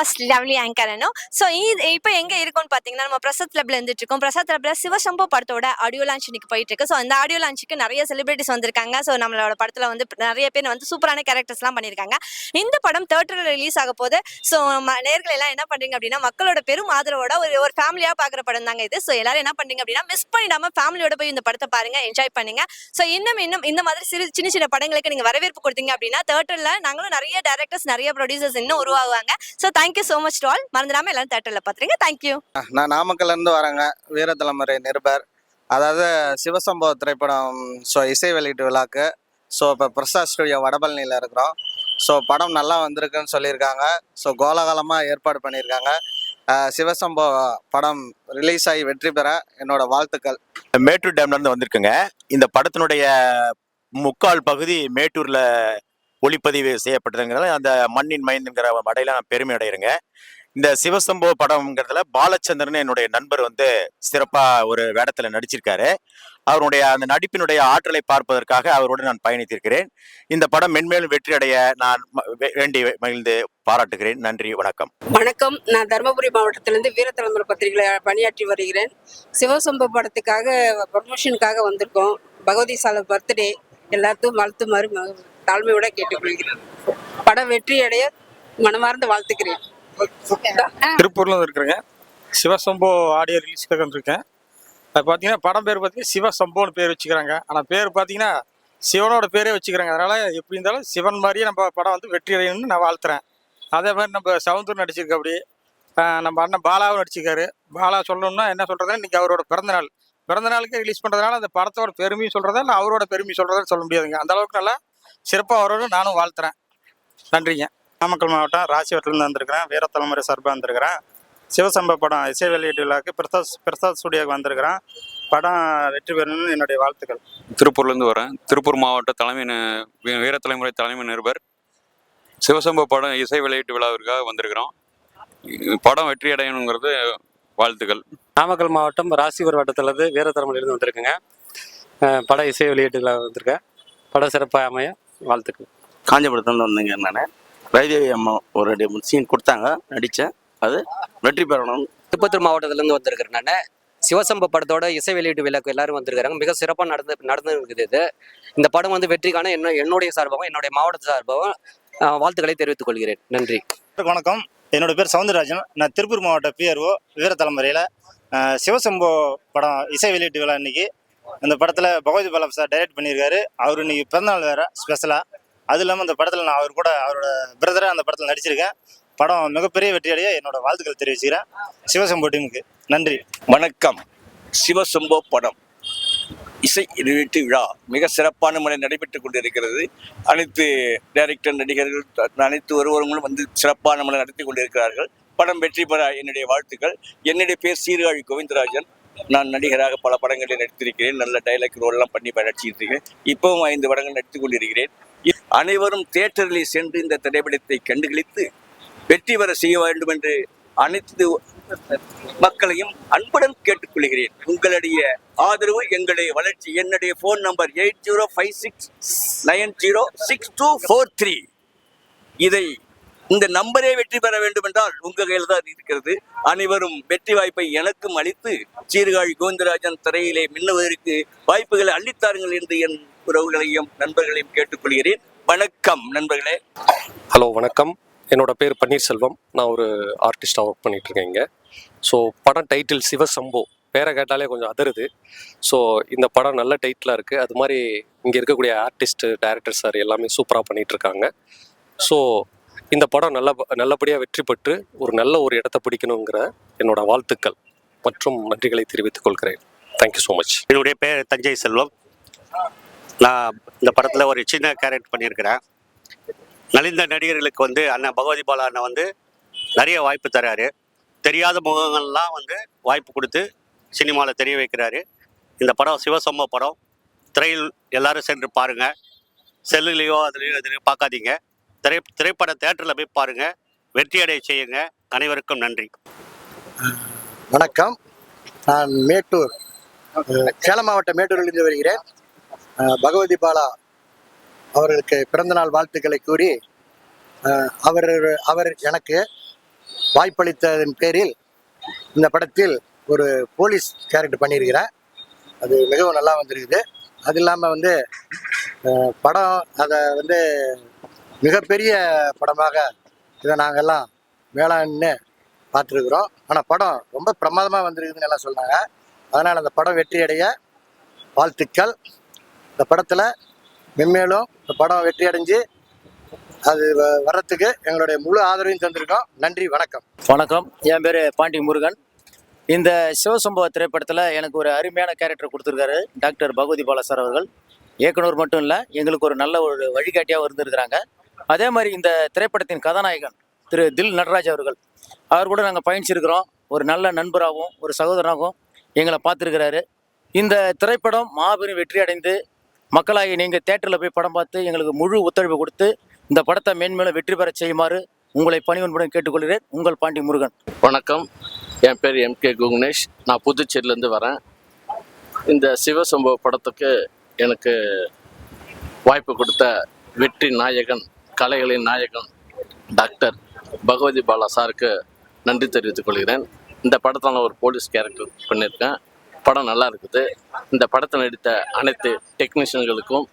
First lovely anchor அனு. So இப்போ எங்க இருக்கோம்னு பார்த்தீங்கன்னா, நம்ம பிரசாத் கிளப்ல இருந்துட்டு இருக்கோம். பிரசாத் கிளப்ல சிவசம்பு படத்தோட ஆடியோ லான்ச் இன்னைக்கு போயிட்டு இருக்கு. ஸோ அந்த ஆடியோ லான்ச்சுக்கு நிறைய செலிபிரிட்டிஸ் வந்திருக்காங்க. ஸோ நம்மளோட படத்துல வந்து நிறைய பேர் வந்து சூப்பரான கேரக்டர்ஸ்லாம் பண்ணியிருக்காங்க. இந்த படம் தியேட்டர்ல ரிலீஸ் ஆக போது. ஸோ நேர்கள் எல்லாம் என்ன பண்றீங்க அப்படின்னா, மக்களோட பெரும் ஆதரவோட ஒரு ஃபேமிலியா பார்க்குற படம் தாங்க இது. ஸோ எல்லாரும் என்ன பண்றீங்க அப்படின்னா, மிஸ் பண்ணிடாம ஃபேமிலியோட போய் இந்த படத்தை பாருங்க, என்ஜாய் பண்ணுங்க. ஸோ இன்னும் இந்த மாதிரி சின்ன சின்ன படங்களுக்கு நீங்க வரவேற்பு கொடுத்தீங்க அப்படின்னா, தியேட்டர்ல நாங்களும் நிறைய டைரக்டர்ஸ் நிறைய ப்ரொடியூசர்ஸ் இன்னும் உருவாகுவாங்க. So thank you so much to all. மறந்துடாம எல்லாரும் தியேட்டர்ல பாத்துறீங்க. தேங்க்யூ. நான் நாமக்கல்ல இருந்து வரேங்க. வீரத்தலைமுறை நிருபர். அதாவது சிவசம்பவ திரைப்படம் இசை வெளியீட்டு விழாக்கு இப்போ பிரசாத் ஸ்டுடியோ வடபழனியில் இருக்கிறோம். படம் நல்லா வந்திருக்குன்னு சொல்லியிருக்காங்க. கோலாகலமாக ஏற்பாடு பண்ணியிருக்காங்க. சிவசம்பவ படம் ரிலீஸ் ஆகி வெற்றி பெற என்னோட வாழ்த்துக்கள். மேட்டூர் டேம்ல இருந்து வந்திருக்குங்க. இந்த படத்தினுடைய முக்கால் பகுதி மேட்டூர்ல ஒளிப்பதிவு செய்யப்பட்டதுங்கிறதுல அந்த மண்ணின் மைந்துங்கிற வடையில நான் பெருமை அடைகிறேங்க. இந்த சிவசம்பவ படம்ங்கிறதுல பாலச்சந்திரன் என்னுடைய நண்பர் வந்து சிறப்பா ஒரு வேடத்துல நடிச்சிருக்காரு. அவருடைய அந்த நடிப்பினுடைய ஆற்றலை பார்ப்பதற்காக அவரோடு நான் பயணித்திருக்கிறேன். இந்த படம் மென்மேலும் வெற்றி அடைய நான் வேண்டி மகிழ்ந்து பாராட்டுகிறேன். நன்றி, வணக்கம். வணக்கம். நான் தருமபுரி மாவட்டத்திலிருந்து வீரத்தலைமுறை பத்திரிகையில் பணியாற்றி வருகிறேன். சிவசம்பவ படத்துக்காக ப்ரமோஷனுக்காக வந்திருக்கோம். பகவதி சாலை பர்த்டே எல்லாத்துக்கும் வாழ்த்துமாறு தாழ்மையோட கேட்டுக்கொள்கிறேன். படம் வெற்றி அடைய மனமார்ந்த வாழ்த்துக்கிறேன். திருப்பூர்ல இருக்கிறேங்க. சிவசம்போ ஆடியோ ரிலீஸ்க்காக வந்திருக்கேன். அது பார்த்தீங்கன்னா படம் பேர் பார்த்தீங்கன்னா சிவசம்போன்னு பேர் வச்சுக்கிறாங்க. ஆனால் பேர் பார்த்தீங்கன்னா சிவனோட பேரே வச்சுக்கிறாங்க. அதனால எப்படி இருந்தாலும் சிவன் மாதிரியே நம்ம படம் வந்து வெற்றி அடையணும்னு நான் வாழ்த்துறேன். அதே மாதிரி நம்ம சவுந்தர் நடிச்சிருக்க அப்படி நம்ம அண்ணன் பாலாவும் நடிச்சிருக்காரு. பாலா சொல்லணும்னா என்ன சொல்றதுன்னா, இன்னைக்கு அவரோட பிறந்தநாளுக்கு ரிலீஸ் பண்ணுறதுனால அந்த படத்தோட பெருமையும் சொல்றதா இல்லை அவரோட பெருமையும் சொல்றதான்னு சொல்ல முடியாதுங்க. அந்த அளவுக்கு நல்லா சிறப்பாக வரணும்னு நானும் வாழ்த்துறேன். நன்றிங்க. நாமக்கல் மாவட்டம் ராசிவட்டிலேருந்து வந்திருக்கிறேன். வீரத்தலைமுறை சார்பாக வந்திருக்கிறேன். சிவசம்பவ படம் இசை வெளியீட்டு விழாக்கு பிரசாத் ஸ்டுடியோக்கு வந்திருக்கிறேன். படம் வெற்றி பெறணும்னு என்னுடைய வாழ்த்துக்கள். திருப்பூர்லேருந்து வரேன். திருப்பூர் மாவட்ட வீரத்தலைமுறை தலைமை நிருபர். சிவசம்பவ படம் இசை வெளியீட்டு விழாவிற்காக வந்திருக்கிறோம். படம் வெற்றி அடையணுங்கிறது வாழ்த்துக்கள். நாமக்கல் மாவட்டம் ராசிபுரம் வட்டத்திலிருந்து வீரத்தலைமுறையிலிருந்து வந்திருக்குங்க. படம் இசை வெளியீட்டு விழா வந்திருக்கேன். படம் சிறப்பாக அமைய வாழ்த்துக்கள். காஞ்சிபுரத்துலேருந்து வந்தேங்க. நான் வைதேவி அம்மா ஒரு சீன் கொடுத்தாங்க, நடித்தேன். அது வெற்றி பெறணும். திருப்பத்தூர் மாவட்டத்திலேருந்து வந்திருக்கிறேன். நான் சிவசம்பவ படத்தோட இசை வெளியீட்டு விழாக்கு எல்லாரும் வந்திருக்காங்க. மிக சிறப்பாக நடந்து இருக்குது. இது இந்த படம் வந்து வெற்றிக்கான என்னுடைய சார்பாகவும் என்னுடைய மாவட்ட சார்பாகவும் வாழ்த்துக்களை தெரிவித்துக் கொள்கிறேன். நன்றி, வணக்கம். என்னோட பேர் சவுந்தரராஜன். நான் திருப்பூர் மாவட்ட PRO வீரத்தலைமுறையில் சிவசம்பவ படம் இசை வெளியீட்டு விழா இன்னைக்கு. இந்த படத்தில் பகவதி பாலா சார் டைரக்ட் பண்ணியிருக்காரு. அவர் இன்னைக்கு பிறந்தநாள் வேறு ஸ்பெஷலாக. அது இல்லாமல் இந்த படத்தில் நான் அவர் கூட அவரோட பிரதராக அந்த படத்தில் நடிச்சிருக்கேன். படம் மிகப்பெரிய வெற்றியடைய என்னோட வாழ்த்துக்கள் தெரிவிச்சுக்கிறேன் சிவசம்போ டீமுக்கு. நன்றி, வணக்கம். சிவசம்போ படம் இசை வெளியீட்டு விழா மிக சிறப்பான முறை நடைபெற்றுக் கொண்டிருக்கிறது. அனைத்து டைரக்டர், நடிகர்கள், அனைத்து ஒருவர்களும் வந்து சிறப்பான முறை நடத்தி கொண்டிருக்கிறார்கள். படம் வெற்றி பெற என்னுடைய வாழ்த்துக்கள். என்னுடைய பேர் சீர்காழி கோவிந்தராஜன். நான் நடிகராக பல படங்களில் நடித்திருக்கிறேன். நல்ல டைலாக் ரோல்லாம் பண்ணி நடிச்சிட்டு இருக்கேன். இப்பவும் 5 படங்கள் நடித்துக் கொண்டிருக்கிறேன். அனைவரும் தியேட்டரில் சென்று இந்த திரைப்படத்தை கண்டுகளித்து வெற்றி பெற செய்ய வேண்டும் என்று அனைத்து மக்களையும் அன்புடன் கேட்டுக்கொள்கிறேன். உங்களுடைய ஆதரவு எங்களுடைய வளர்ச்சி. என்னுடைய போன் நம்பர் 8056906243. இந்த நம்பரே வெற்றி பெற வேண்டும் என்றால் உங்க கையில் தான் இருக்கிறது. அனைவரும் வெற்றி வாய்ப்பை எனக்கும் அளித்து சீர்காழி கோவிந்தராஜன் திரையிலே மின்னுவதற்கு வாய்ப்புகளை அள்ளித்தாருங்கள் என்று என் உறவுகளையும் நண்பர்களையும் கேட்டுக்கொள்கிறேன். வணக்கம் நண்பர்களே. ஹலோ, வணக்கம். என்னோட பேர் பன்னீர்செல்வம். நான் ஒரு ஆர்டிஸ்டாக ஒர்க் பண்ணிட்டு இருக்கேன் இங்கே. படம் டைட்டில் சிவசம்போ. பேரை கேட்டாலே கொஞ்சம் அதிருது. இந்த படம் நல்ல டைட்டிலாக இருக்குது. அது மாதிரி இங்கே இருக்கக்கூடிய ஆர்டிஸ்ட், டைரக்டர் சார் எல்லாமே சூப்பராக பண்ணிகிட்ருக்காங்க. இந்த படம் நல்லபடியாக வெற்றி பெற்று ஒரு இடத்த பிடிக்கணுங்கிற என்னோட வாழ்த்துக்கள் மற்றும் நன்றிகளை தெரிவித்துக் கொள்கிறேன். Thank you so much. என்னுடைய பேர் தஞ்சை செல்வம். நான் இந்த படத்தில் ஒரு சின்ன கேரக்டர் பண்ணியிருக்கிறேன். நலிந்த நடிகர்களுக்கு வந்து அண்ணன் பகவதி பாலா அண்ணன் வந்து நிறைய வாய்ப்பு தராரு. தெரியாத முகங்கள்லாம் வந்து வாய்ப்பு கொடுத்து சினிமாவில் தெரிய வைக்கிறாரு. இந்த படம் சிவசம்பவ படம். திரையில் எல்லாரும் சென்று பாருங்கள். செல்லுலேயோ அதுலேயோ பார்க்காதீங்க. திரைப்பட தியேட்டரில் போய் பாருங்கள். வெற்றியடைய செய்யுங்க. அனைவருக்கும் நன்றி. வணக்கம். நான் மேட்டூர், சேலம் மாவட்ட மேட்டூரிலிருந்து வருகிறேன். பகவதி பாலா அவர்களுக்கு பிறந்தநாள் வாழ்த்துக்களை கூறி அவர் எனக்கு வாய்ப்பளித்ததன் பேரில் இந்த படத்தில் ஒரு போலீஸ் கேரக்டர் பண்ணியிருக்கிறேன். அது மிகவும் நல்லா வந்திருக்குது. அது இல்லாமல் வந்து படம் அதை வந்து மிகப்பெரிய படமாக இதை நாங்கள்லாம் மேலான்னு பார்த்துருக்குறோம். ஆனால் படம் ரொம்ப பிரமாதமாக வந்திருக்குதுன்னு எல்லாம் சொன்னாங்க. அதனால் அந்த படம் வெற்றியடைய வாழ்த்துக்கள். இந்த படத்தில் மென்மேலும் இந்த படம் வெற்றி அடைஞ்சு அது வர்றதுக்கு எங்களுடைய முழு ஆதரவையும் தந்திருக்கோம். நன்றி, வணக்கம். வணக்கம், என் பேர் பாண்டி முருகன். இந்த சிவசம்பவ திரைப்படத்தில் எனக்கு ஒரு அருமையான கேரக்டர் கொடுத்துருக்காரு டாக்டர் பகவதி பாலா சார் அவர்கள். இயக்குனர் மட்டும் இல்லை, எங்களுக்கு ஒரு நல்ல ஒரு வழிகாட்டியாக இருந்திருக்கிறாங்க. அதே மாதிரி இந்த திரைப்படத்தின் கதாநாயகன் திரு தில் நடராஜ் அவர்கள், அவர் கூட நாங்கள் பயணிச்சிருக்கிறோம். ஒரு நல்ல நண்பராகவும் ஒரு சகோதரனாகவும் எங்களை பார்த்துருக்கிறாரு. இந்த திரைப்படம் மாபெரும் வெற்றி அடைந்து மக்களாகி நீங்கள் தேட்டரில் போய் படம் பார்த்து எங்களுக்கு முழு ஒத்துழைப்பு கொடுத்து இந்த படத்தை மேன்மேலும் வெற்றி பெற செய்யுமாறு உங்களை பணிவன்புடன் கேட்டுக்கொள்கிறேன். உங்கள் பாண்டி முருகன். வணக்கம், என் பேர் எம்கே குக்னேஷ். நான் புதுச்சேரியிலேருந்து வரேன். இந்த சிவசம்பவ படத்துக்கு எனக்கு வாய்ப்பு கொடுத்த வெற்றி நாயகன், கலைகளின் நாயகன் டாக்டர் பகவதி பாலா சாருக்கு நன்றி தெரிவித்துக் கொள்கிறேன். இந்த படத்தில் நான் ஒரு போலீஸ் கேரக்டர் பண்ணியிருக்கேன். படம் நல்லா இருக்குது. இந்த படத்தில் நடித்த அனைத்து டெக்னீஷியன்களுக்கும்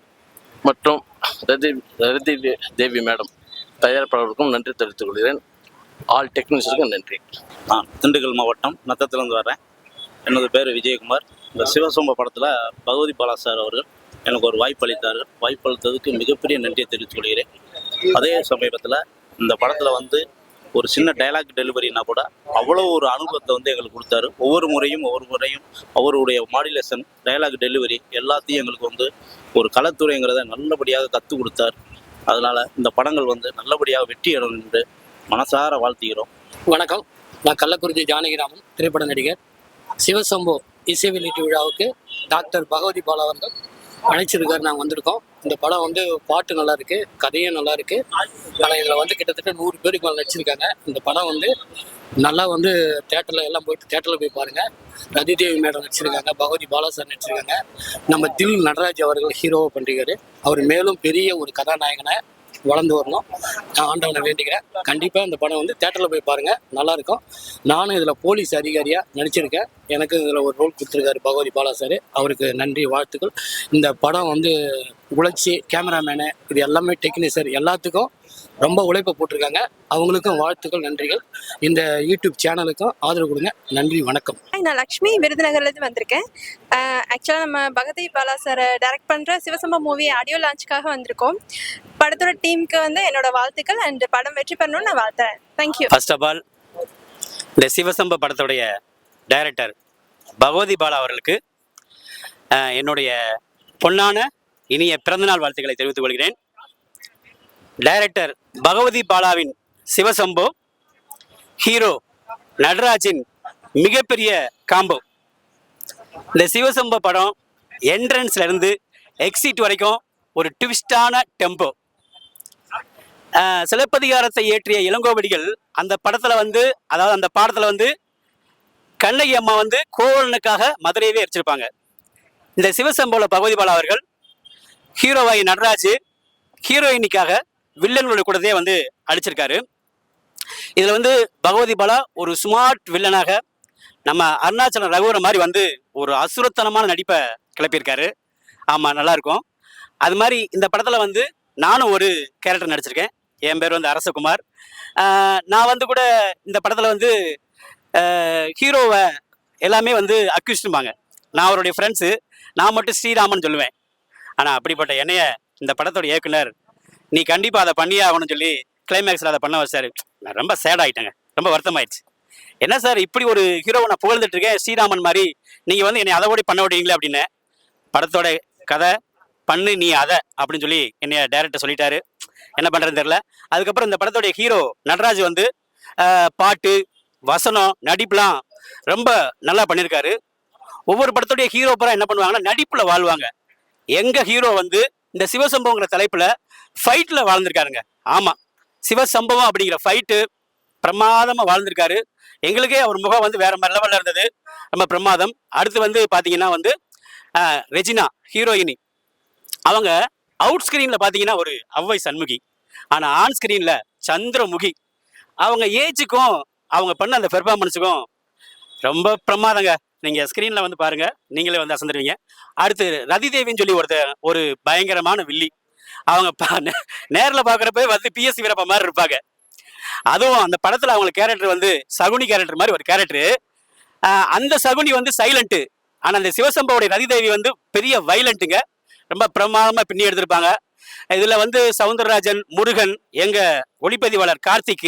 மற்றும் ரதி தேவி மேடம் தயாரிப்பாளருக்கும் நன்றி தெரிவித்துக் கொள்கிறேன். ஆல் டெக்னீஷியனுக்கும் நன்றி. நான் திண்டுக்கல் மாவட்டம் நத்தத்திலேருந்து வரேன். எனது பேர் விஜயகுமார். இந்த சிவசம்பவ படத்தில் பகவதி பாலா சார் அவர்கள் எனக்கு ஒரு வாய்ப்பு அளித்தார்கள். வாய்ப்பு அளித்ததுக்கு மிகப்பெரிய நன்றியை தெரிவித்துக் கொள்கிறேன். அதே சமீபத்தில் இந்த படத்தில் வந்து ஒரு சின்ன டைலாக் டெலிவரினா கூட அவ்வளோ ஒரு அனுபவத்தை வந்து எங்களுக்கு கொடுத்தாரு. ஒவ்வொரு முறையும் அவருடைய மாடுலேஷன், டைலாக் டெலிவரி எல்லாத்தையும் எங்களுக்கு வந்து ஒரு கலைத்துறைங்கிறத நல்லபடியாக கற்றுக் கொடுத்தார். அதனால் இந்த படங்கள் வந்து நல்லபடியாக வெற்றி அடையும் என்று மனசார வாழ்த்துகிறோம். வணக்கம், நான் கள்ளக்குறிச்சி ஜானகிராமன், திரைப்பட நடிகர். சிவசம்போ இசை வெளியீட்டு விழாவுக்கு டாக்டர் பகவதி பாலா அவர்கள் அழைச்சிருக்காரு. நாங்கள் வந்திருக்கோம். இந்த படம் வந்து பாட்டு நல்லா இருக்கு, கதையும் நல்லா இருக்கு. ஆனால் இதில் வந்து கிட்டத்தட்ட 100 பேருக்கு மேலே நடிச்சிருக்காங்க. இந்த படம் வந்து நல்லா வந்து தேட்டரில் எல்லாம் போயிட்டு தேட்டரில் போய் பாருங்கள். ரதி தேவி மேடம் நடிச்சிருக்காங்க, பகவதி பாலா சார் நடிச்சிருக்காங்க. நம்ம தில் நடராஜ் அவர்கள் ஹீரோவை பண்ணிருக்காரு. அவர் மேலும் பெரிய ஒரு கதாநாயகனை வளர்ந்து வரணும், நான் ஆண்டவனை வேண்டிக்கிறேன். கண்டிப்பாக இந்த படம் வந்து தேட்டரில் போய் பாருங்கள், நல்லாயிருக்கும். நானும் இதில் போலீஸ் அதிகாரியாக நடிச்சிருக்கேன். எனக்கு இதில் ஒரு ரோல் கொடுத்துருக்காரு பகவதி பாலா சார். அவருக்கு நன்றி, வாழ்த்துக்கள். இந்த படம் வந்து உழைச்சி கேமராமேனு இது எல்லாமே டெக்னீஷியர் எல்லாத்துக்கும் ரொம்ப உழைப்பை போட்டிருக்காங்க. அவங்களுக்கும் வாழ்த்துக்கள், நன்றிகள். இந்த யூடியூப் சேனலுக்கும் ஆதரவு கொடுங்க. நன்றி, வணக்கம். நான் லக்ஷ்மி, விருதுநகர்லேருந்து வந்திருக்கேன். ஆக்சுவலாக நம்ம பகவதி பாலா சாரை டைரக்ட் பண்ணுற சிவசம்பவ மூவி ஆடியோ லான்ச்சுக்காக வந்திருக்கோம். படத்தோட டீமுக்கு வந்து என்னோட வாழ்த்துக்கள் அண்ட் படம் வெற்றி பண்ணணும்னு நான் வாழ்த்துறேன். தேங்க்யூ. ஃபர்ஸ்ட் ஆஃப் ஆல், இந்த சிவசம்பவ படத்துடைய டைரக்டர் பகவதி பாலா அவர்களுக்கு என்னுடைய பொன்னான இனிய பிறந்தநாள் வாழ்த்துக்களை தெரிவித்துக் கொள்கிறேன். டைரக்டர் பகவதி பாலாவின் சிவசம்போ, ஹீரோ நடராஜின் மிகப்பெரிய காம்போ. இந்த சிவசம்போ படம் என்ட்ரன்ஸ்ல இருந்து எக்ஸிட் வரைக்கும் ஒரு ட்விஸ்டான டெம்போ. சிலப்பதிகாரத்தை இயற்றிய இளங்கோவடிகள் அந்த படத்துல வந்து, அதாவது அந்த பாடத்துல வந்து கண்ணகி அம்மா வந்து கோவலனுக்காக மதுரையவே எரிச்சிருப்பாங்க. இந்த சிவசம்போல பகவதி பாலா அவர்கள் ஹீரோவாய் நடராஜ் ஹீரோயினிக்காக வில்லன்களோட கூடவே வந்து அடிச்சிருக்காரு. இதில் வந்து பகவதி பாலா ஒரு ஸ்மார்ட் வில்லனாக நம்ம அருணாச்சலம் ரகுவரன் மாதிரி வந்து ஒரு அசுரத்தனமான நடிப்பை கிளப்பியிருக்காரு. ஆமாம், நல்லாயிருக்கும். அது மாதிரி இந்த படத்தில் வந்து நானும் ஒரு கேரக்டர் நடிச்சிருக்கேன். என் பேர் வந்து அரசகுமார். நான் வந்து கூட இந்த படத்தில் வந்து ஹீரோவை எல்லாமே வந்து அக்யூஸ்டும்பாங்க. நான் அவருடைய ஃப்ரெண்ட்ஸு, நான் மட்டும் ஸ்ரீராமன் சொல்லுவேன். ஆனால் அப்படிப்பட்ட என்னைய இந்த படத்தோட இயக்குனர் நீ கண்டிப்பாக அதை பண்ணியே ஆகணும்னு சொல்லி கிளைமேக்ஸில் அதை பண்ண வச்சார். நான் ரொம்ப சேட் ஆகிட்டேங்க, ரொம்ப வருத்தமாயிடுச்சு. என்ன சார் இப்படி ஒரு ஹீரோவை நான் புகழ்ந்துட்டு இருக்கேன் ஸ்ரீராமன் மாதிரி, நீங்கள் வந்து என்னை அதை ஓடி பண்ண விடுவீங்களே அப்படின்னு. படத்தோட கதை பண்ணு நீ அதை அப்படின்னு சொல்லி என்னைய டைரக்டர் சொல்லிட்டாரு. என்ன பண்ணுறதுன்னு தெரில. அதுக்கப்புறம் இந்த படத்தோடைய ஹீரோ நடராஜ் வந்து பாட்டு, வசனம், நடிப்புலாம் ரொம்ப நல்லா பண்ணியிருக்காரு. ஒவ்வொரு படத்தோடைய ஹீரோ பூரா என்ன பண்ணுவாங்கன்னா நடிப்பில் வாழ்வாங்க. எங்கள் ஹீரோ வந்து இந்த சிவசம்பவங்கிற தலைப்பில் ஃபைட்டில் வாழ்ந்திருக்காருங்க. ஆமாம், சிவசம்பவம் அப்படிங்கிற ஃபைட்டு பிரமாதமாக வாழ்ந்திருக்காரு. எங்களுக்கே அவர் முகம் வந்து வேற மாதிரி லெவலில் இருந்தது, ரொம்ப பிரமாதம். அடுத்து வந்து பார்த்தீங்கன்னா வந்து ரெஜினா ஹீரோயினி, அவங்க அவுட் ஸ்க்ரீனில் பார்த்தீங்கன்னா ஒரு அவ்வை சண்முகி, ஆனால் ஆன் ஸ்க்ரீனில் சந்திரமுகி. அவங்க ஏஜுக்கும் அவங்க பண்ண அந்த பெர்ஃபார்மன்ஸுக்கும் ரொம்ப பிரமாதங்க. நீங்கள் ஸ்க்ரீனில் வந்து பாருங்கள், நீங்களே வந்து அசந்துருவீங்க. அடுத்து ரதி தேவின்னு சொல்லி ஒரு பயங்கரமான வில்லி. அவங்க நேரில் பார்க்குறப்ப வந்து பிஎஸ்சி வீரப்பா மாதிரி இருப்பாங்க. அதுவும் அந்த படத்தில் அவங்களுக்கு கேரக்டர் வந்து சகுனி கேரக்டர் மாதிரி ஒரு கேரக்டரு. அந்த சகுனி வந்து சைலண்ட்டு, ஆனால் அந்த சிவசம்பாவுடைய ரதி தேவி வந்து பெரிய வைலண்ட்டுங்க. ரொம்ப பிரமாதமாக பின்னி எடுத்திருப்பாங்க. இதில் வந்து சவுந்தரராஜன், முருகன், எங்கள் ஒளிப்பதிவாளர் கார்த்திக்,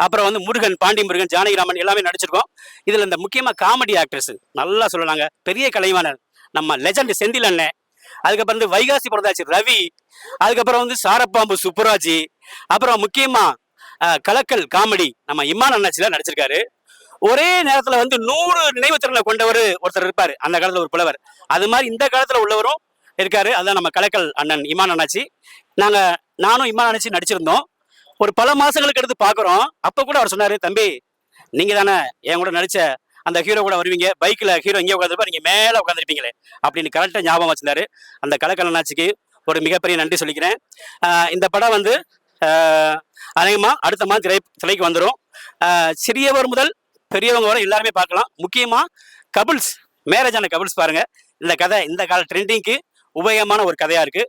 அப்புறம் வந்து முருகன், பாண்டி முருகன், ஜானகிராமன் எல்லாமே நடிச்சிருக்கோம். இதில் இந்த முக்கியமாக காமெடி ஆக்டர்ஸ் நல்லா சொல்லலாங்க. பெரிய கலைவாணர் நம்ம லெஜண்ட் செந்தில் அண்ணன், அதுக்கப்புறம் வந்து வைகாசி பிறந்தாச்சு ரவி, அதுக்கப்புறம் வந்து சாரப்பாம்பு சுப்புராஜி, அப்புறம் முக்கியமாக கலக்கல் காமெடி நம்ம இமான் அண்ணாச்சில நடிச்சிருக்காரு. ஒரே நேரத்தில் வந்து 100 நினைவு திறனை கொண்டவர் ஒருத்தர் இருப்பார், அந்த காலத்தில் ஒரு புலவர். அது மாதிரி இந்த காலத்தில் உள்ளவரும் இருக்காரு. அதான் நம்ம கலக்கல் அண்ணன் இமான் அண்ணாச்சி. நானும் இமான் அண்ணாச்சி நடிச்சிருந்தோம். ஒரு பல மாசங்களுக்கு எடுத்து பார்க்குறோம். அப்போ கூட அவர் சொன்னார், தம்பி நீங்கள் தானே என் கூட நடித்த அந்த ஹீரோ கூட வருவீங்க, பைக்கில் ஹீரோ இங்கே உட்காந்துருப்பா, நீங்கள் மேலே உட்காந்துருப்பீங்களே அப்படின்னு கரெக்டாக ஞாபகம் வச்சிருந்தாரு. அந்த கலக்கல் அண்ணாச்சிக்கு ஒரு மிகப்பெரிய நன்றி சொல்லிக்கிறேன். இந்த படம் வந்து அநேகமாக அடுத்த மாதம் திரைக்கு வந்துடும். சிறியவர் முதல் பெரியவங்க வரை எல்லாருமே பார்க்கலாம். முக்கியமாக கபிள்ஸ், மேரேஜான கபிள்ஸ் பாருங்கள். இந்த கதை இந்த கால ட்ரெண்டிங்க்கு உபயோகமான ஒரு கதையாக இருக்குது.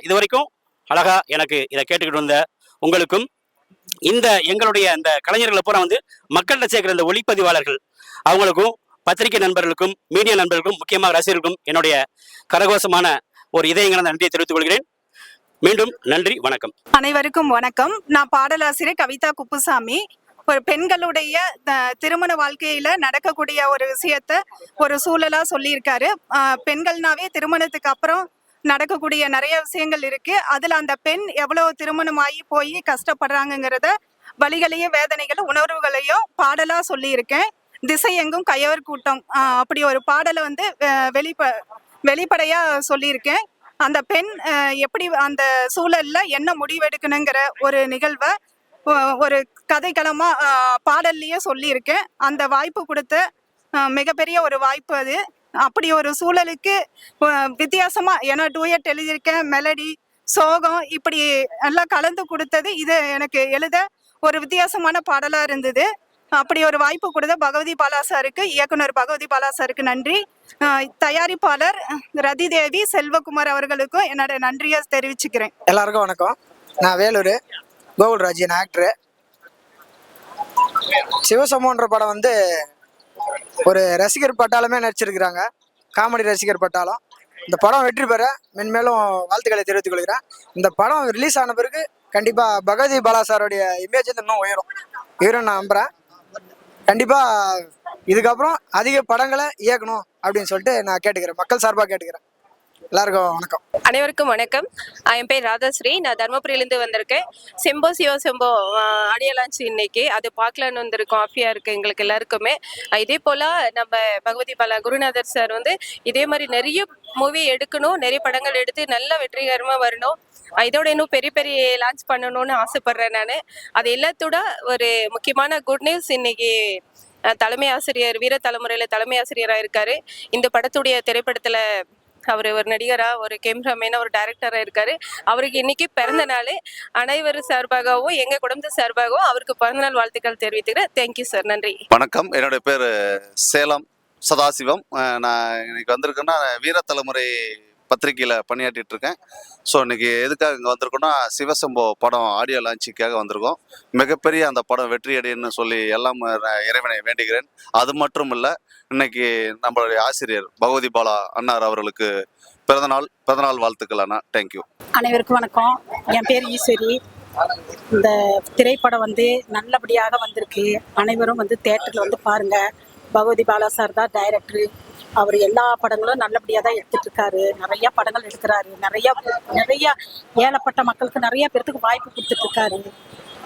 இது வரைக்கும் அழகாக எனக்கு இதை கேட்டுக்கிட்டு வந்த உங்களுக்கும், எங்களுடைய இந்த கலைஞர்களை பூரா வந்து மக்கள்கிட்ட சேர்க்குற இந்த ஒளிப்பதிவாளர்கள் அவங்களுக்கும், பத்திரிகை நண்பர்களுக்கும், மீடியா நண்பர்களுக்கும், முக்கியமாக ரசிகர்களுக்கும் என்னுடைய கரகோஷமான ஒரு இதயங்களான நன்றியை தெரிவித்துக் கொள்கிறேன். மீண்டும் நன்றி, வணக்கம். அனைவருக்கும் வணக்கம். நான் பாடலாசிரியர் கவிதா குப்புசாமி. ஒரு பெண்களுடைய திருமண வாழ்க்கையில நடக்கக்கூடிய ஒரு விஷயத்த ஒரு சூழலா சொல்லியிருக்காரு. பெண்கள்னாவே திருமணத்துக்கு அப்புறம் நடக்கக்கூடிய நிறைய விஷயங்கள் இருக்கு. அதுல அந்த பெண் எவ்வளவு திருமணமாகி போய் கஷ்டப்படுறாங்கிறத, வலிகளையும் வேதனைகளும் உணர்வுகளையும் பாடலா சொல்லியிருக்கேன். திசை எங்கும் கையவர் கூட்டம் அப்படி ஒரு பாடலை வந்து வெளிப்படையா சொல்லியிருக்கேன். அந்த பெண் எப்படி அந்த சூழல்ல என்ன முடிவெடுக்கணுங்கிற ஒரு நிகழ்வை ஒரு கதைக்களமா பாடல்லையே சொல்லியிருக்கேன். அந்த வாய்ப்பு கொடுத்த மிகப்பெரிய ஒரு வாய்ப்பு அது. அப்படி ஒரு சூழலுக்கு வித்தியாசமா, ஏன்னா டூயட் எழுதியிருக்கேன், மெலடி, சோகம் இப்படி எல்லாம் கலந்து கொடுத்தது இது எனக்கு எழுத ஒரு வித்தியாசமான பாடலா இருந்தது. அப்படி ஒரு வாய்ப்பு கொடுத்த பகவதி பாலா சாருக்கு, இயக்குனர் பகவதி பாலா சாருக்கு நன்றி. தயாரிப்பாளர் ரதி தேவி, செல்வகுமார் அவர்களுக்கும் என்னோட நன்றியை தெரிவிச்சுக்கிறேன். எல்லாருக்கும் வணக்கம். நான் வேலூர் கோகுல்ராஜன் ஆக்டரு. சிவசமோன்ற படம் வந்து ஒரு ரசிகர் பட்டாளமே நடிச்சிருக்கிறாங்க, காமெடி ரசிகர் பட்டாளம். இந்த படம் வெற்றி பெற மென்மேலும் வாழ்த்துக்களை தெரிவித்துக் கொள்கிறேன். இந்த படம் ரிலீஸ் ஆன பிறகு கண்டிப்பாக பகவதி பாலா சாரோடைய இமேஜ் இன்னும் உயரும் நான் நம்புகிறேன். கண்டிப்பாக இதுக்கப்புறம் அதிக படங்களை இயக்கணும் அப்படின்னு சொல்லிட்டு நான் கேட்டுக்கிறேன், மக்கள் சார்பாக கேட்டுக்கிறேன். எல்லாருக்கும் வணக்கம். அனைவருக்கும் வணக்கம். என் பேர் ராதாஸ்ரீ. நான் தர்மபுரியிலேருந்து வந்திருக்கேன். செம்போ சிவசெம்போ ஆடியோ லான்ச் இன்னைக்கு, அது பார்க்கலான்னு வந்திருக்கோம். ஆஃபியா இருக்குது எங்களுக்கு எல்லாருக்குமே. இதே போல் நம்ம பகவதி பாலா குருநாதர் சார் வந்து இதே மாதிரி நிறைய மூவி எடுக்கணும், நிறைய படங்கள் எடுத்து நல்ல வெற்றிகரமாக வரணும். இதோட இன்னும் பெரிய பெரிய லான்ச் பண்ணணும்னு ஆசைப்பட்றேன் நான். அது எல்லாத்தோட ஒரு முக்கியமான குட் நியூஸ், இன்னைக்கு தலைமை ஆசிரியர் வீர தலைமுறையில் தலைமை ஆசிரியராக இருக்கார். இந்த படத்துடைய திரைப்படத்தில் அவர் ஒரு நடிகராக, ஒரு கேமராமேனாக, ஒரு டைரக்டராக இருக்கார். அவருக்கு இன்னைக்கு பிறந்த நாள். அனைவரும் சார்பாகவும் எங்கள் குடும்பத்து சார்பாகவும் அவருக்கு பிறந்தநாள் வாழ்த்துக்கள் தெரிவித்துக்கிறேன். தேங்க்யூ சார், நன்றி. வணக்கம். என்னுடைய பேர் சேலம் சதாசிவம். நான் இன்னைக்கு வந்திருக்கேன்னா வீர தலைமுறை பத்திரிகையில் பணியாற்றிட்டு இருக்கேன். ஸோ இன்னைக்கு எதுக்காக இங்கே வந்திருக்கோன்னா, சிவசம்போ படம் ஆடியோ லான்ச்சுக்காக வந்திருக்கோம். மிகப்பெரிய அந்த படம் வெற்றி அடையன்னு சொல்லி எல்லாம் இறைவனை வேண்டுகிறேன். அது மட்டும் இல்லை, இன்னைக்கு நம்மளுடைய ஆசிரியர் பகவதி பாலா அண்ணார் அவர்களுக்கு பிறந்தநாள் வாழ்த்துக்கள் அண்ணா. தேங்க்யூ. அனைவருக்கும் வணக்கம். என் பேர் ஈஸ்வரி. இந்த திரைப்படம் வந்து நல்லபடியாக வந்திருக்கு. அனைவரும் வந்து தேட்டரில் வந்து பாருங்கள். பகவதி பாலா சார் தான் டைரக்டரு. அவர் எல்லா படங்களும் நல்லபடியாக தான் எடுத்துட்டு இருக்காரு. நிறைய படங்கள் எடுக்கிறாரு. நிறைய ஏழப்பட்ட மக்களுக்கு நிறைய பேர்த்துக்கு வாய்ப்பு கொடுத்துட்டு இருக்காரு.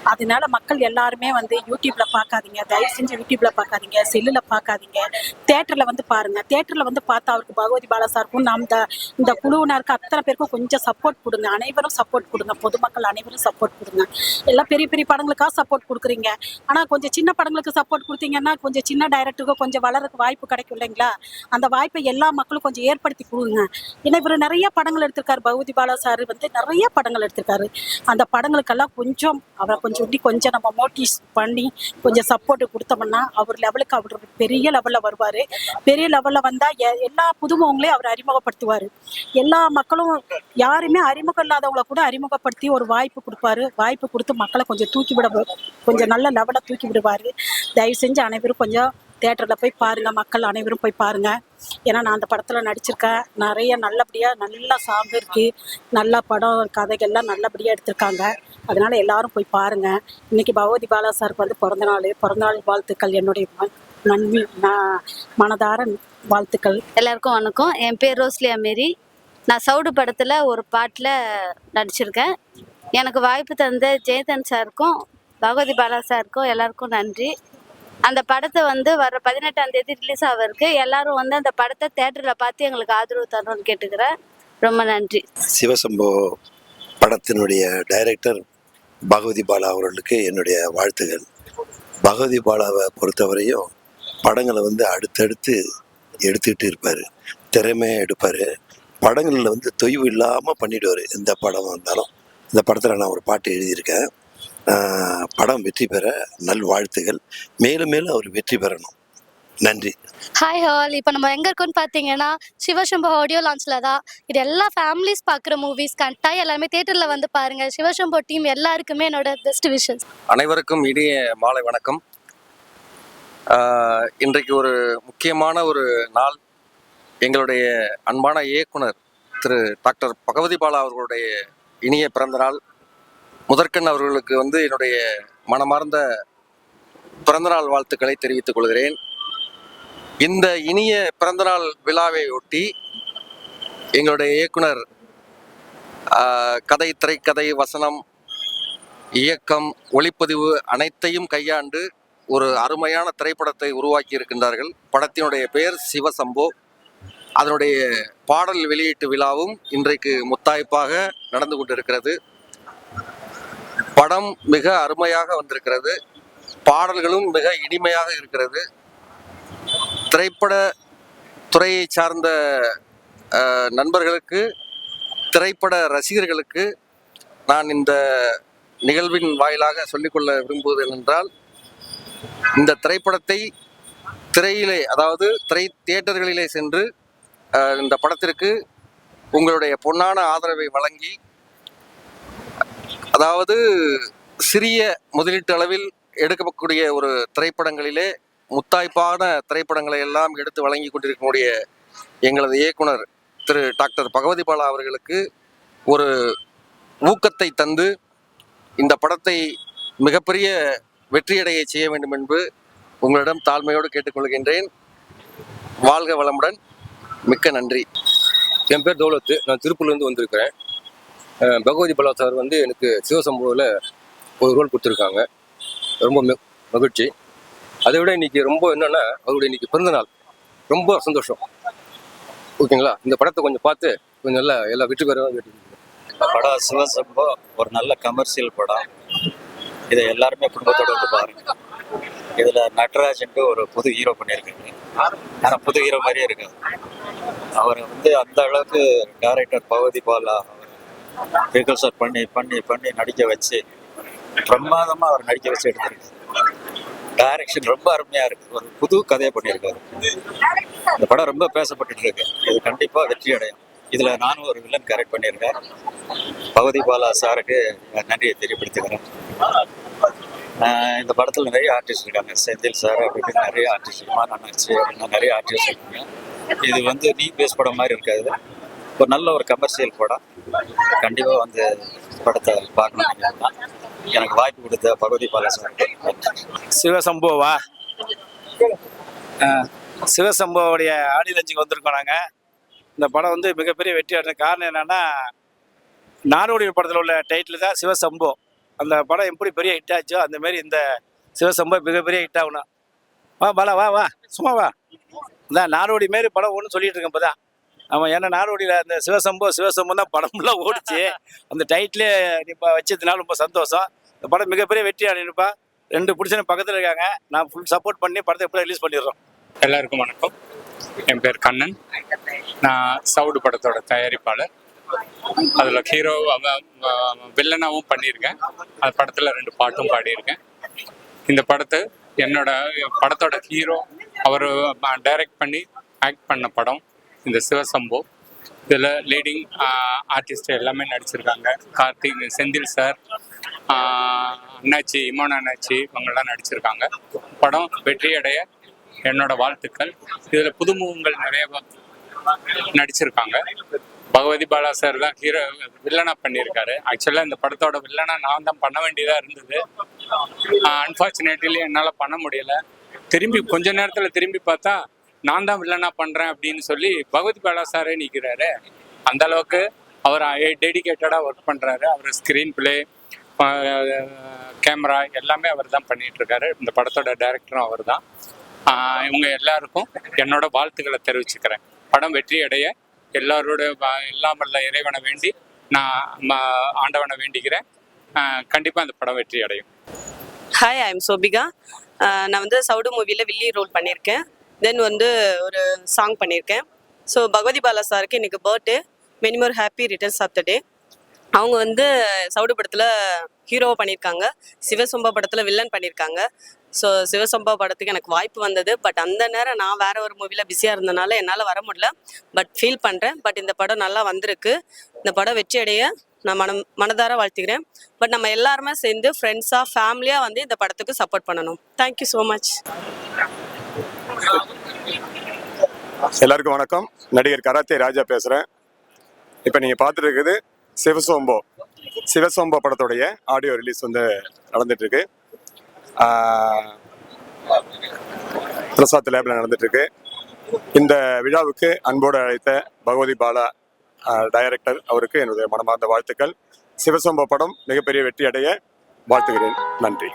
அதனால மக்கள் எல்லாருமே வந்து யூடியூப்ல பார்க்காதீங்க, தயவு செஞ்சு யூடியூப்ல பார்க்காதீங்க, செல்லுல பார்க்காதீங்க, தேட்டரில் வந்து பாருங்க. தேட்டரில் வந்து பார்த்தா அவருக்கு பகவதி பாலா சாருக்கும் இந்த குழுவினருக்கு அத்தனை பேருக்கும் கொஞ்சம் சப்போர்ட் கொடுங்க. அனைவரும் சப்போர்ட் கொடுங்க. பொதுமக்கள் அனைவரும் சப்போர்ட் கொடுங்க. எல்லாம் பெரிய பெரிய படங்களுக்காக சப்போர்ட் கொடுக்குறீங்க. ஆனால் கொஞ்சம் சின்ன படங்களுக்கு சப்போர்ட் கொடுத்தீங்கன்னா கொஞ்சம் சின்ன டைரக்டருக்கு கொஞ்சம் வளர்றதுக்கு வாய்ப்பு கிடைக்கும் இல்லைங்களா? அந்த வாய்ப்பை எல்லா மக்களும் கொஞ்சம் ஏற்படுத்தி கொடுங்க. ஏன்னா இவர் நிறைய படங்கள் எடுத்திருக்காரு. பகவதி பாலா சார் வந்து நிறைய படங்கள் எடுத்திருக்காரு. அந்த படங்களுக்கெல்லாம் கொஞ்சம் அவரை கொஞ்சம் நம்ம மோட்டிவேட் பண்ணி கொஞ்சம் சப்போர்ட் கொடுத்தோம்னா அவர் லெவலுக்கு அவர் பெரிய லெவலில் வருவார். பெரிய லெவலில் வந்தால் எல்லா புதுமுகங்களையும் அவர் அறிமுகப்படுத்துவார். எல்லா மக்களும் யாருமே அறிமுகம் இல்லாதவங்கள கூட அறிமுகப்படுத்தி ஒரு வாய்ப்பு கொடுப்பாரு. வாய்ப்பு கொடுத்து மக்களை கொஞ்சம் கொஞ்சம் நல்ல லெவலில் தூக்கி விடுவார். தயவு செஞ்சு அனைவரும் கொஞ்சம் தேட்டரில் போய் பாருங்கள், மக்கள் அனைவரும் போய் பாருங்கள். ஏன்னா நான் அந்த படத்தில் நடிச்சிருக்கேன். நிறைய நல்லபடியாக நல்ல சாங் இருக்குது, நல்ல படம் கதைகள்லாம் நல்லபடியாக எடுத்திருக்காங்க. அதனால் எல்லாரும் போய் பாருங்கள். இன்றைக்கி பகவதி பாலா சாருக்கு வந்து பிறந்தநாள் வாழ்த்துக்கள். என்னுடைய நன்மை மனதார வாழ்த்துக்கள். எல்லாருக்கும் வணக்கம். என் பேர் ரோஸ்லியா மேரி. நான் சவுடு படத்தில் ஒரு பாட்டில் நடிச்சிருக்கேன். எனக்கு வாய்ப்பு தந்த ஜெயதன் சாருக்கும் பகவதி பாலா சாருக்கும் எல்லாருக்கும் நன்றி. அந்த படத்தை வந்து வர 18ஆம் தேதி ரிலீஸ் ஆகிருக்கு. எல்லாரும் வந்து அந்த படத்தை தேட்டரில் பார்த்து எங்களுக்கு ஆதரவு தரணும்னு கேட்டுக்கிறேன். ரொம்ப நன்றி. சிவசம்போ படத்தினுடைய டைரக்டர் பகவதி பாலா அவர்களுக்கு என்னுடைய வாழ்த்துகள். பகவதி பாலாவை பொறுத்தவரையும் படங்களை வந்து அடுத்தடுத்து எடுத்துக்கிட்டு இருப்பார், திறமையாக எடுப்பார். படங்களில் வந்து தொய்வு இல்லாமல் பண்ணிவிடுவார். எந்த படம் வந்தாலும். இந்த படத்தில் நான் ஒரு பாட்டு எழுதியிருக்கேன். படம் வெற்றி பெற நல்வாழ்த்துகள். மேலும் மேலும் அவர் வெற்றி பெறணும். நன்றி. Hi hall. இப்போ நம்ம எங்கே இருக்கோன்னு பார்த்தீங்கன்னா சிவசம்போ ஆடியோ லான்ச்சில் தான். இது எல்லா ஃபேமிலிஸ் பார்க்குற மூவிஸ் கரெக்டாக எல்லாமே தேட்டரில் வந்து பாருங்கள். சிவசம்போ டீம் எல்லாருக்குமே என்னோட பெஸ்ட் விஷஸ். அனைவருக்கும் இனிய மாலை வணக்கம். இன்றைக்கு ஒரு முக்கியமான ஒரு நாள். எங்களுடைய அன்பான இயக்குனர் திரு டாக்டர் பகவதி பாலா அவர்களுடைய இனிய பிறந்த நாள். முதற்கண் அவர்களுக்கு வந்து என்னுடைய மனமார்ந்த பிறந்தநாள் வாழ்த்துக்களை தெரிவித்துக் கொள்கிறேன். இந்த இனிய பிறந்தநாள் விழாவை ஒட்டி எங்களுடைய இயக்குனர் கதை, திரைக்கதை, வசனம், இயக்கம், ஒளிப்பதிவு அனைத்தையும் கையாண்டு ஒரு அருமையான திரைப்படத்தை உருவாக்கி இருக்கின்றார்கள். படத்தினுடைய பெயர் சிவசம்போ. அதனுடைய பாடல் வெளியீட்டு விழாவும் இன்றைக்கு முத்தாய்ப்பாக நடந்து கொண்டிருக்கிறது. படம் மிக அருமையாக வந்திருக்கிறது. பாடல்களும் மிக இனிமையாக இருக்கிறது. திரைப்பட துறையை சார்ந்த நண்பர்களுக்கு, திரைப்பட ரசிகர்களுக்கு நான் இந்த நிகழ்வின் வாயிலாக சொல்லிக்கொள்ள விரும்புவது என்னென்றால், இந்த திரைப்படத்தை திரையிலே, அதாவது தியேட்டர்களிலே சென்று இந்த படத்திற்கு உங்களுடைய பொன்னான ஆதரவை வழங்கி, அதாவது சிறிய முதலீட்டு அளவில் எடுக்கக்கூடிய ஒரு திரைப்படங்களிலே முத்தாய்ப்பான திரைப்படங்களை எல்லாம் எடுத்து வழங்கி கொண்டிருக்கக்கூடிய எங்களது இயக்குனர் திரு டாக்டர் பகவதி பாலா அவர்களுக்கு ஒரு ஊக்கத்தை தந்து இந்த படத்தை மிகப்பெரிய வெற்றியடைய செய்ய வேண்டும் என்று உங்களிடம் தாழ்மையோடு கேட்டுக்கொள்கின்றேன். வாழ்க வளமுடன். மிக்க நன்றி. என் பேர் தௌலத்து. நான் திருப்பூர்லேருந்து வந்திருக்கிறேன். பகவதி பாலா சார் வந்து எனக்கு சிவசம்பூவில் ஒரு ரோல் கொடுத்துருக்காங்க. ரொம்ப மகிழ்ச்சி. அதை விட இன்னைக்கு ரொம்ப என்னன்னா, அவருடைய இன்னைக்கு பிறந்தநாள். ரொம்ப சந்தோஷம். ஓகேங்களா? இந்த படத்தை கொஞ்சம் பார்த்து கொஞ்சம் நல்லா எல்லாம் வெற்றி பெற கேட்டுக்கிறேன். இந்த படம் சிவசம்போ ஒரு நல்ல கமர்ஷியல் படம். இதை எல்லாருமே குடும்பத்தோடு வந்து பாருங்க. இதில் நட்ராஜன்ட்டு ஒரு புது ஹீரோ பண்ணியிருக்காங்க. ஆனால் புது ஹீரோ மாதிரியே இருக்காது. அவர் வந்து அந்த அளவுக்கு டைரக்டர் பகவதி பாலா ரிகல்சர் பண்ணி பண்ணி பண்ணி நடிக்க வச்சு பிரமாதமாக அவர் நடிக்க வச்சு எடுத்திருக்காரு. டைரக்ஷன் ரொம்ப அருமையாக இருக்குது. ஒரு புது கதையை பண்ணியிருக்காரு. இந்த படம் ரொம்ப பேசப்பட்டு இருக்கு. இது கண்டிப்பாக வெற்றி அடையும். இதில் நானும் ஒரு வில்லன் கேரக்ட் பண்ணியிருக்கேன். பகவதி பாலா சாருக்கு நன்றியை தெரியப்படுத்துகிறேன். இந்த படத்தில் நிறைய ஆர்டிஸ்ட் இருக்காங்க. செந்தில் சார் அப்படி நிறைய ஆர்டிஸ்ட், அண்ணாச்சி அப்படின்னா நிறைய ஆர்டிஸ்ட் இருக்காங்க. இது வந்து பேஸ் படம் மாதிரி இருக்காது. ஒரு நல்ல ஒரு கமர்ஷியல் படம். கண்டிப்பாக வந்து படத்தை பார்க்கணும். எனக்கு வாய்ப்பு கொடுத்த பகவதி பாலா சார். சிவசம்போவா? சிவசம்போவுடைய ஆடியோ லான்ச்சுக்கு வந்திருக்கோம் நாங்கள். இந்த படம் வந்து மிகப்பெரிய வெற்றி அடைஞ்ச காரணம் என்னென்னா, நாடோடி படத்தில் உள்ள டைட்டில் தான் சிவசம்போ. அந்த படம் எப்படி பெரிய ஹிட் ஆச்சோ அந்தமாரி இந்த சிவசம்போ மிகப்பெரிய ஹிட் ஆகணும். வா பாலா, வா வா, சும்மா வா. அதான் நாடோடி மாரி படம் ஒன்று சொல்லிட்டு இருக்கேன் இப்போ தான். ஆமாம், ஏன்னா நாடோடியில் அந்த சிவசம்போ தான் படம்லாம் ஓடிச்சு. அந்த டைட்டிலே இப்போ வச்சதுனால ரொம்ப சந்தோஷம். இந்த படம் மிகப்பெரிய வெற்றி அடையணுப்பா. 2 புடிச்சன பக்கத்தில் இருக்காங்க. நான் ஃபுல் சப்போர்ட் பண்ணி படத்தை எப்போ ரிலீஸ் பண்ணிடுறோம். எல்லாருக்கும் வணக்கம். என் பேர் கண்ணன். நான் சவுடு படத்தோட தயாரிப்பாளர். அதில் ஹீரோ வில்லனாகவும் பண்ணியிருக்கேன். அந்த படத்தில் 2 பாட்டும் பாடியிருக்கேன். இந்த என்னோட படத்தோட ஹீரோ அவர் டைரக்ட் பண்ணி ஆக்ட் பண்ண படம் இந்த சிவசம்போ. இதில் லீடிங் ஆர்டிஸ்ட் எல்லாமே நடிச்சிருக்காங்க. கார்த்திக், செந்தில் சார், அண்ணாச்சி, இமான் அண்ணாச்சி இவங்கெல்லாம் நடிச்சிருக்காங்க. படம் வெற்றியடைய என்னோட வாழ்த்துக்கள். இதில் புதுமுகங்கள் நிறைய நடிச்சிருக்காங்க. பகவதி பாலா சார் தான் ஹீரோ வில்லனா பண்ணியிருக்காரு. ஆக்சுவலாக இந்த படத்தோட வில்லனா நான் தான் பண்ண வேண்டியதாக இருந்தது. அன்ஃபார்ச்சுனேட்லி என்னால் பண்ண முடியல. கொஞ்ச நேரத்தில் திரும்பி பார்த்தா நான் தான் வில்லனா பண்ணுறேன் அப்படின்னு சொல்லி பகவதி பாலா சாரே நிற்கிறாரு. அந்த அளவுக்கு அவர் டெடிகேட்டடாக ஒர்க் பண்ணுறாரு. அவர் ஸ்க்ரீன் பிளே, கேமரா எல்லாமே அவர் தான் பண்ணிட்டு இருக்காரு. இந்த படத்தோட டைரக்டரும் அவர் தான். இவங்க எல்லாருக்கும் என்னோட வாழ்த்துக்களை தெரிவிச்சுக்கிறேன். படம் வெற்றி அடைய எல்லாரோட எல்லாம் வல்ல இறைவனை வேண்டி நான் ஆண்டவனை வேண்டிக்கிறேன். கண்டிப்பாக அந்த படம் வெற்றி அடையும். Hi, I am Sobika. நான் வந்து சவுடு மூவியில் வில்லி ரோல் பண்ணியிருக்கேன். தென் வந்து ஒரு சாங் பண்ணியிருக்கேன். ஸோ பகவதி பாலா சாருக்கு இன்னைக்கு birthday. Many more happy returns of the day. அவங்க வந்து சவுடு படத்தில் ஹீரோவை பண்ணியிருக்காங்க. சிவசம்பா படத்தில் வில்லன் பண்ணியிருக்காங்க. ஸோ சிவசம்பா படத்துக்கு எனக்கு வாய்ப்பு வந்தது. பட் அந்த நேரம் நான் வேற ஒரு மூவியில் பிஸியாக இருந்தனால என்னால் வர முடியல. பட் ஃபீல் பண்ணுறேன். பட் இந்த படம் நல்லா வந்திருக்கு. இந்த படம் வெற்றி அடைய நான் மனதார வாழ்த்துக்கிறேன். பட் நம்ம எல்லாருமே சேர்ந்து ஃப்ரெண்ட்ஸாக ஃபேமிலியாக வந்து இந்த படத்துக்கு சப்போர்ட் பண்ணணும். Thank you so much. எல்லாருக்கும் வணக்கம். நடிகர் கராத்தே ராஜா பேசுகிறேன். இப்போ நீங்கள் பார்த்துட்டு இருக்குது சிவசம்போ படத்துடைய ஆடியோ ரிலீஸ் வந்து நடந்துட்டுருக்கு. பிரசாத் லேபில் நடந்துட்டுருக்கு. இந்த விழாவுக்கு அன்போடு அழைத்த பகவதி பாலா டைரக்டர் அவருக்கு என்னுடைய மனமார்ந்த வாழ்த்துக்கள். சிவசம்போ படம் மிகப்பெரிய வெற்றி அடைய வாழ்த்துகிறேன். நன்றி.